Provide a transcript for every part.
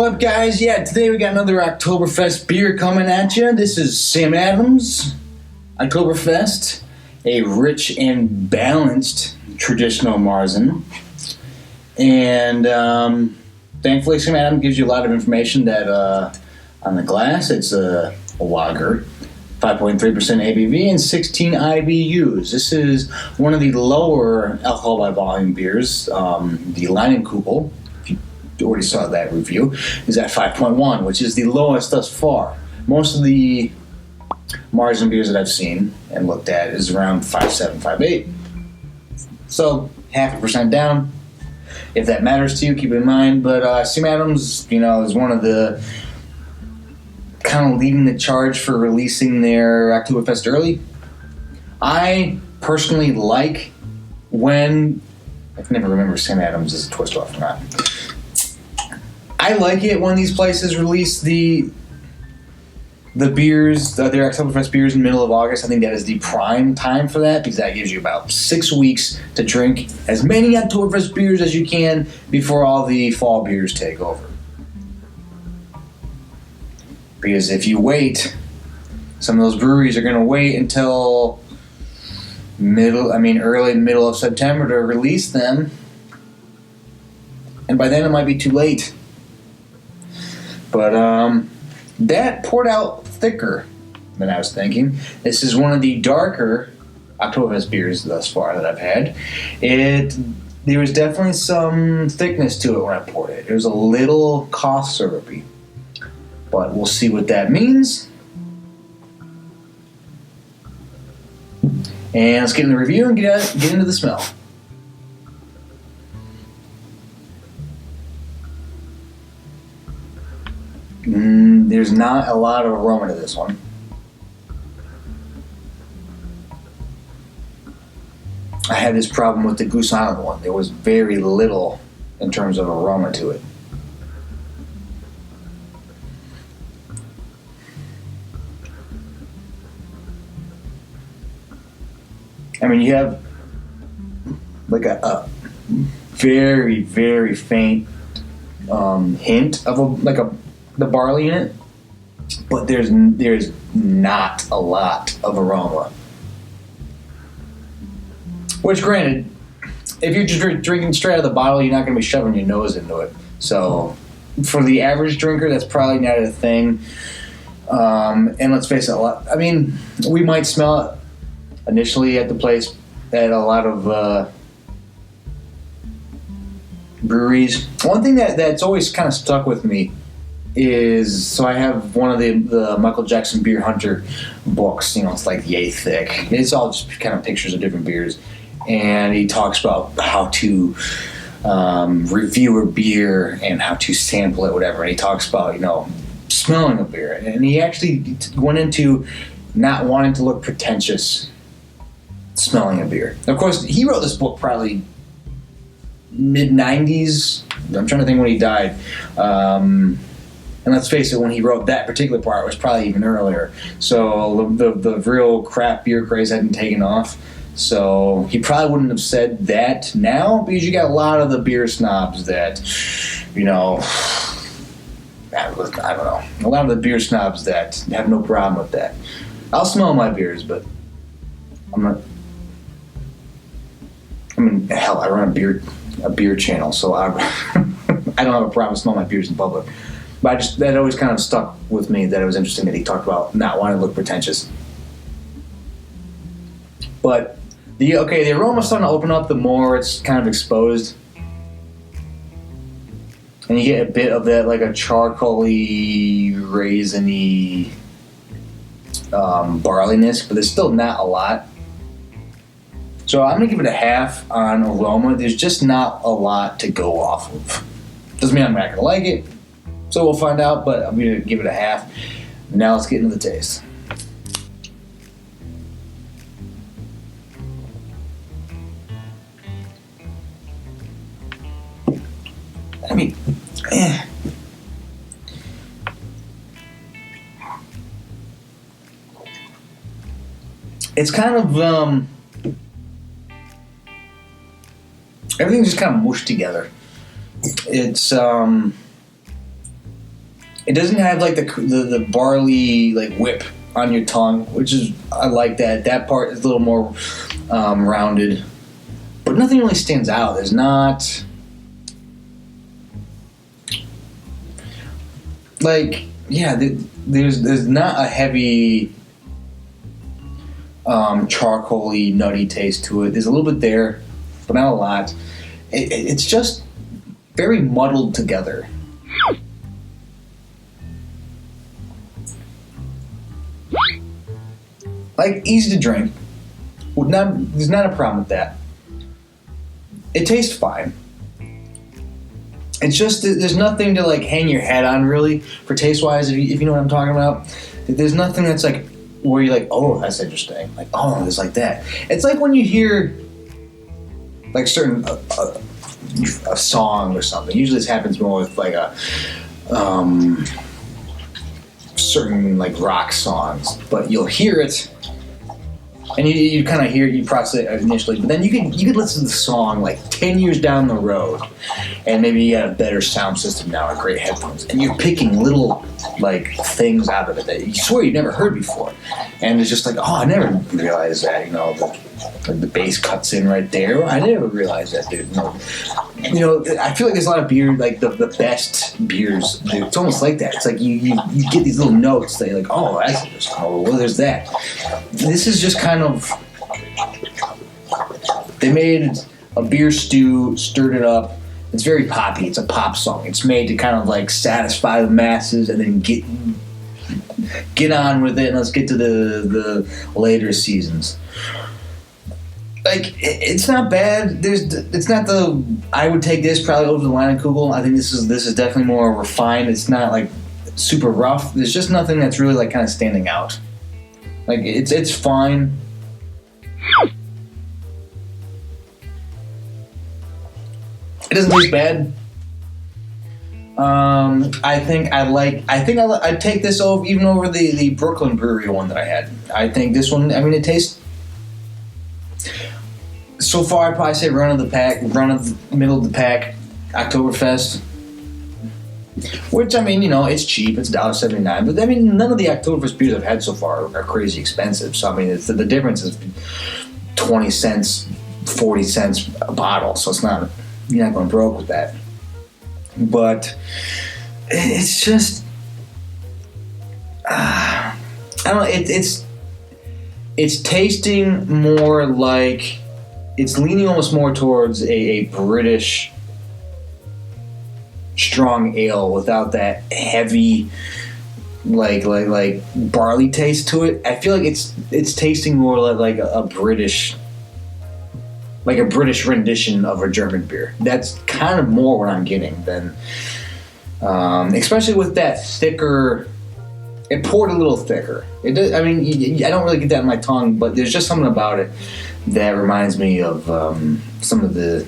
What up, guys? Yeah, today we got another Octoberfest beer coming at you. This is Sam Adams Octoberfest, a rich and balanced traditional Marzen. And thankfully, Sam Adams gives you a lot of information that on the glass, it's a lager, 5.3% ABV and 16 IBUs. This is one of the lower alcohol by volume beers, the Leinenkugel. Already saw that review, is at 5.1, which is the lowest thus far. Most of the Marzen beers that I've seen and looked at is around 5.7, 5.8. So 0.5% down. If that matters to you, keep it in mind. But Sam Adams, is one of the kind of leading the charge for releasing their Oktoberfest early. I personally like when I can never remember if Sam Adams is a twist off or not. I like it when these places release the beers, their Oktoberfest beers in the middle of August. I think that is the prime time for that because that gives you about 6 weeks to drink as many Oktoberfest beers as you can before all the fall beers take over. Because if you wait, some of those breweries are going to wait until early middle of September to release them. And by then it might be too late. But that poured out thicker than I was thinking. This is one of the darker Oktoberfest beers thus far that I've had. There was definitely some thickness to it when I poured it. It was a little cough syrupy. But we'll see what that means. And let's get in the review and get into the smell. There's not a lot of aroma to this one. I had this problem with the Goose Island one. There was very little in terms of aroma to it. You have like a very, very faint hint of the barley in it, but there's not a lot of aroma. Which, granted, if you're just drinking straight out of the bottle, you're not going to be shoving your nose into it. So, for the average drinker, that's probably not a thing. And let's face it, we might smell it initially at the place at a lot of breweries. One thing that's always kind of stuck with me is, so I have one of the Michael Jackson Beer Hunter books, it's like yay thick. It's all just kind of pictures of different beers. And he talks about how to review a beer and how to sample it, whatever. And he talks about, smelling a beer. And he actually went into not wanting to look pretentious smelling a beer. Of course, he wrote this book probably mid-90s. I'm trying to think when he died. And let's face it, when he wrote that particular part, it was probably even earlier. So the real craft beer craze hadn't taken off. So he probably wouldn't have said that now, because you got a lot of the beer snobs that, I don't know. A lot of the beer snobs that have no problem with that. I'll smell my beers, but I'm not. Hell, I run a beer channel, so I don't have a problem smelling my beers in public. But that always kind of stuck with me, that it was interesting that he talked about not wanting to look pretentious. But the aroma's starting to open up the more it's kind of exposed. And you get a bit of that, like a charcoaly, raisiny barleyness, but there's still not a lot. So I'm going to give it a half on aroma. There's just not a lot to go off of. Doesn't mean I'm not going to like it. So we'll find out, but I'm going to give it a half. Now let's get into the taste. It's kind of, everything's just kind of mushed together. It's It doesn't have like the barley like whip on your tongue, which is, I like that. That part is a little more rounded, but nothing really stands out. There's not like, yeah, there's not a heavy charcoaly nutty taste to it. There's a little bit there, but not a lot. It's just very muddled together. Like, easy to drink. There's not a problem with that. It tastes fine. It's just, there's nothing to like hang your hat on really for taste wise, if you know what I'm talking about. There's nothing that's like where you're like, oh, that's interesting. Like, oh, it's like that. It's like when you hear like certain a song or something. Usually this happens more with like a certain like rock songs, but you'll hear it and you kind of hear it, you process it initially, but then you could listen to the song like 10 years down the road, and maybe you got a better sound system now or great headphones, and you're picking little like things out of it that you swear you've never heard before, and it's just like, oh, I never realized that, you know, the bass cuts in right there. I never realized that, dude. No. You know, I feel like there's a lot of beer, like the best beers, dude. It's almost like that. It's like you get these little notes that you're like, oh, that's interesting. Oh, well, there's that. This is just kind of, they made a beer stew, stirred it up. It's very poppy. It's a pop song. It's made to kind of like satisfy the masses and then get on with it, and let's get to the later seasons. Like, it's not bad. It's not I would take this probably over the Leinenkugel. I think this is definitely more refined. It's not like super rough. There's just nothing that's really like kind of standing out. Like, it's fine. It doesn't taste bad. I'd take this over the Brooklyn Brewery one that I had. I think this one, I mean, it tastes, so far I'd probably say run of the middle of the pack, Oktoberfest. Which, I mean, you know, it's cheap, it's $1.79, but I mean, none of the Oktoberfest beers I've had so far are crazy expensive. So I mean, the difference is 20 cents, 40 cents a bottle. So it's not, you're not going broke with that. But it's just, I don't know. It's tasting more like, it's leaning almost more towards a British strong ale without that heavy like barley taste to it. I feel like it's tasting more like a British, like a British rendition of a German beer. That's kind of more what I'm getting than, especially with that thicker. It poured a little thicker. It does, I mean, I don't really get that in my tongue, but there's just something about it that reminds me of some of the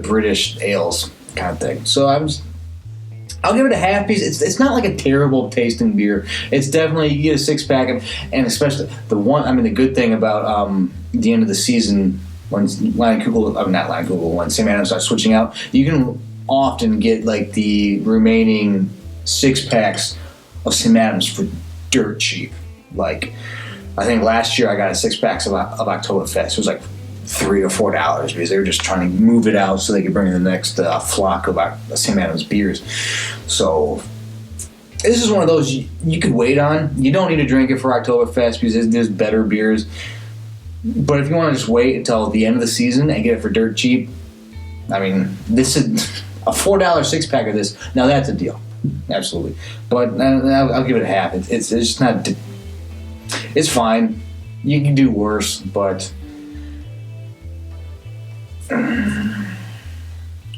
British ales kind of thing. So I'll give it a half piece. It's not like a terrible tasting beer. It's definitely, you get a 6-pack, and especially the good thing about the end of the season when when Sam Adams starts switching out, you can often get like the remaining 6-packs of Sam Adams for dirt cheap. Like, I think last year I got a 6-pack of Oktoberfest. It was like $3 or $4 because they were just trying to move it out so they could bring in the next flock of Sam Adams beers. So this is one of those you could wait on. You don't need to drink it for Oktoberfest because there's better beers. But if you want to just wait until the end of the season and get it for dirt cheap, I mean, this is a $4 6-pack of this. Now that's a deal, absolutely. But I'll give it a half. It's just not. It's fine. You can do worse, but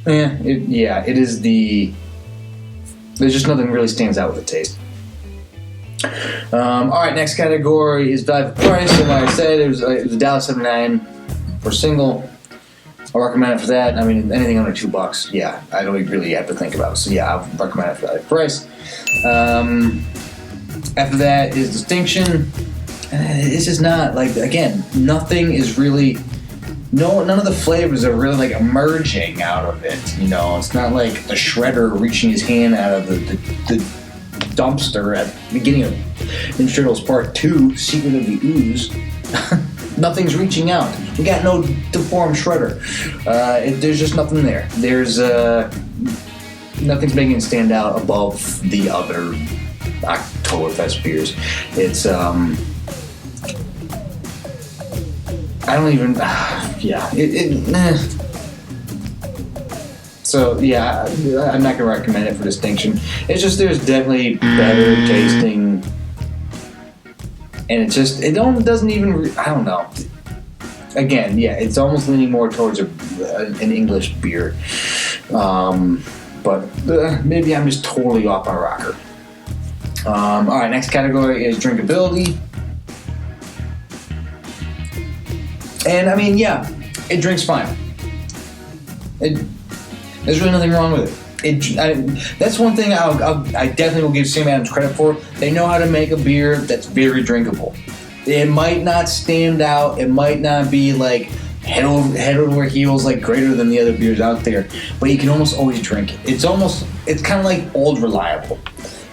it is the. There's just nothing really stands out with the taste. All right, next category is value for price. And like I said, it was $1.79 for single. I'll recommend it for that. I mean, anything under $2, yeah, I don't really have to think about it. So yeah, I'll recommend it for that price. After that is distinction. It's just not, like, again, nothing is really none of the flavors are really like emerging out of it. You know, it's not like the shredder reaching his hand out of the dumpster at the beginning of Ninja Turtles Part 2, Secret of the Ooze. Nothing's reaching out. We got no deformed shredder. There's just nothing there. There's nothing's making it stand out above the other Oktoberfest beers. It's I don't even. So yeah, I'm not gonna recommend it for distinction. It's just there's definitely better tasting, and it doesn't even. I don't know. Again, yeah, it's almost leaning more towards an English beer, but maybe I'm just totally off my rocker. All right, next category is drinkability. And I mean, yeah, it drinks fine. There's really nothing wrong with it. That's one thing I definitely will give Sam Adams credit for. They know how to make a beer that's very drinkable. It might not stand out. It might not be like head over heels like greater than the other beers out there, but you can almost always drink it. It's kind of like Old Reliable.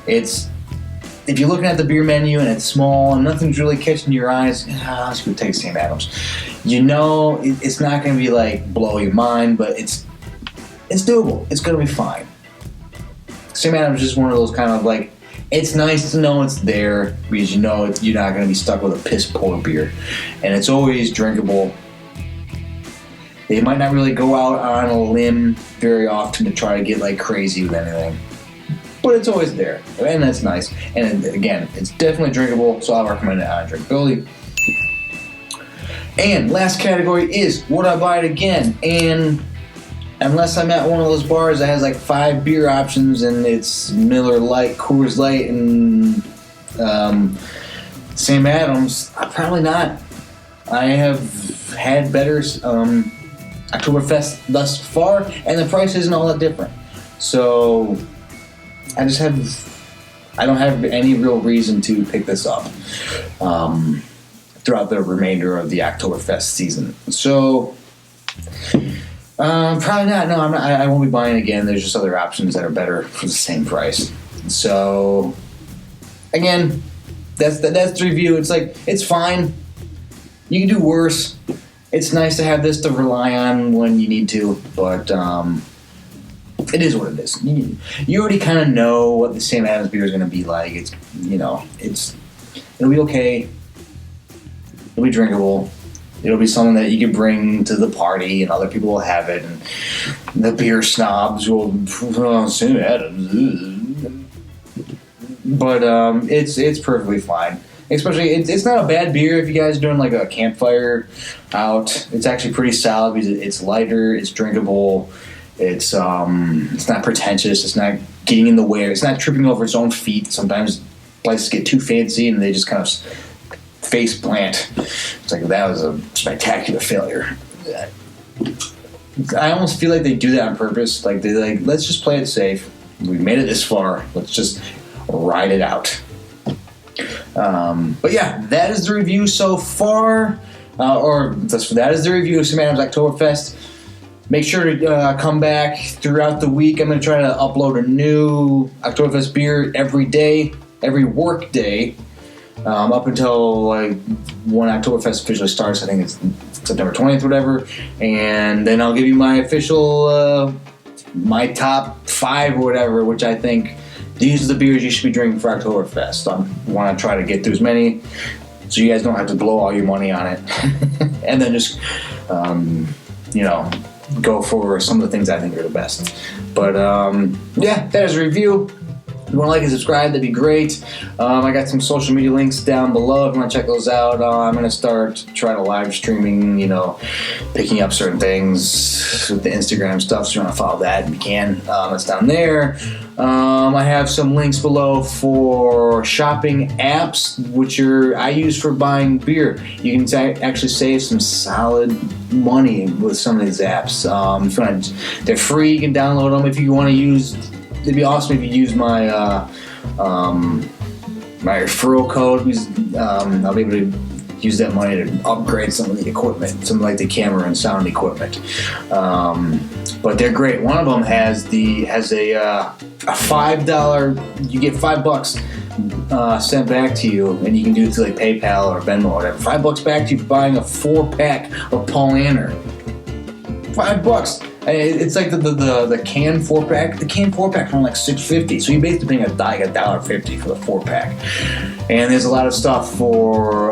If you're looking at the beer menu and it's small and nothing's really catching your eyes, let's go take Sam Adams. You know, it's not going to be like blow your mind, but it's doable. It's going to be fine. Sam Adams is just one of those kind of like, it's nice to know it's there because you know you're not going to be stuck with a piss poor beer, and it's always drinkable. They might not really go out on a limb very often to try to get like crazy with anything. But it's always there, and that's nice. And again, it's definitely drinkable, so I'll recommend it on drinkability. And last category is would I buy it again? And unless I'm at one of those bars that has like 5 beer options and it's Miller Lite, Coors Light, and Sam Adams, probably not. I have had better Oktoberfest thus far, and the price isn't all that different. So I don't have any real reason to pick this up throughout the remainder of the Oktoberfest season. So probably not. No, I'm not. I won't be buying again. There's just other options that are better for the same price. So again, that's the review. It's like it's fine. You can do worse. It's nice to have this to rely on when you need to, but it is what it is. You already kind of know what the Sam Adams beer is going to be like. It'll be okay. It'll be drinkable. It'll be something that you can bring to the party, and other people will have it. And the beer snobs will Sam Adams, but it's perfectly fine. Especially, it's not a bad beer if you guys are doing like a campfire out. It's actually pretty solid because it's lighter, it's drinkable. It's not pretentious. It's not getting in the way. It's not tripping over its own feet. Sometimes places get too fancy and they just kind of face plant. It's like that was a spectacular failure. I almost feel like they do that on purpose. Like they're like, let's just play it safe. We made it this far. Let's just ride it out. But yeah, that is the review so far. That is the review of Sam Adams Oktoberfest. Make sure to come back throughout the week. I'm going to try to upload a new Oktoberfest beer every day, every work day, up until like when Oktoberfest officially starts. I think it's September 20th, whatever. And then I'll give you my official, my top 5 or whatever, which I think these are the beers you should be drinking for Oktoberfest. I want to try to get through as many so you guys don't have to blow all your money on it. And then just, go for some of the things I think are the best. But yeah, that is a review. If you want to like and subscribe, that'd be great. I got some social media links down below if you want to check those out. I'm going to try to live streaming, picking up certain things with the Instagram stuff. So if you want to follow that, you can. It's down there. I have some links below for shopping apps, which I use for buying beer. You can actually save some solid money with some of these apps. They're free. You can download them if you want to use. It'd be awesome if you use my my referral code. I'll be able to use that money to upgrade some of the equipment, some like the camera and sound equipment. But they're great. One of them has a $5. You get $5 sent back to you, and you can do it through like PayPal or Venmo or whatever. $5 back to you for buying a 4-pack of Paul Anner. $5. It's like the canned 4-pack. The canned 4-pack on like $6.50. So you're basically paying like $1.50 for the 4-pack. And there's a lot of stuff for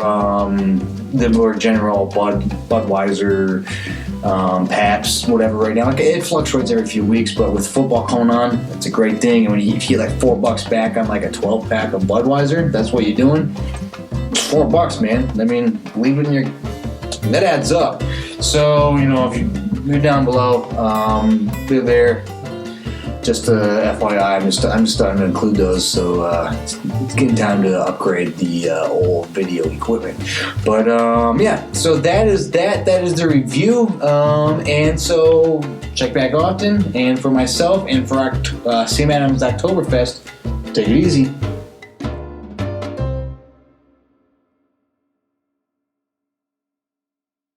the more general Budweiser, Pabst, whatever. Right now, like, it fluctuates every few weeks. But with football going on, it's a great thing. And if you get like $4 back on like a 12-pack of Budweiser, that's what you're doing. It's $4, man. I mean, leave it in your. That adds up. So if you're down below, they're there. Just FYI, I'm just starting to include those, so it's getting time to upgrade the old video equipment. But yeah, so that is the review, and so check back often. And for myself and for our Sam Adams Octoberfest, take it easy.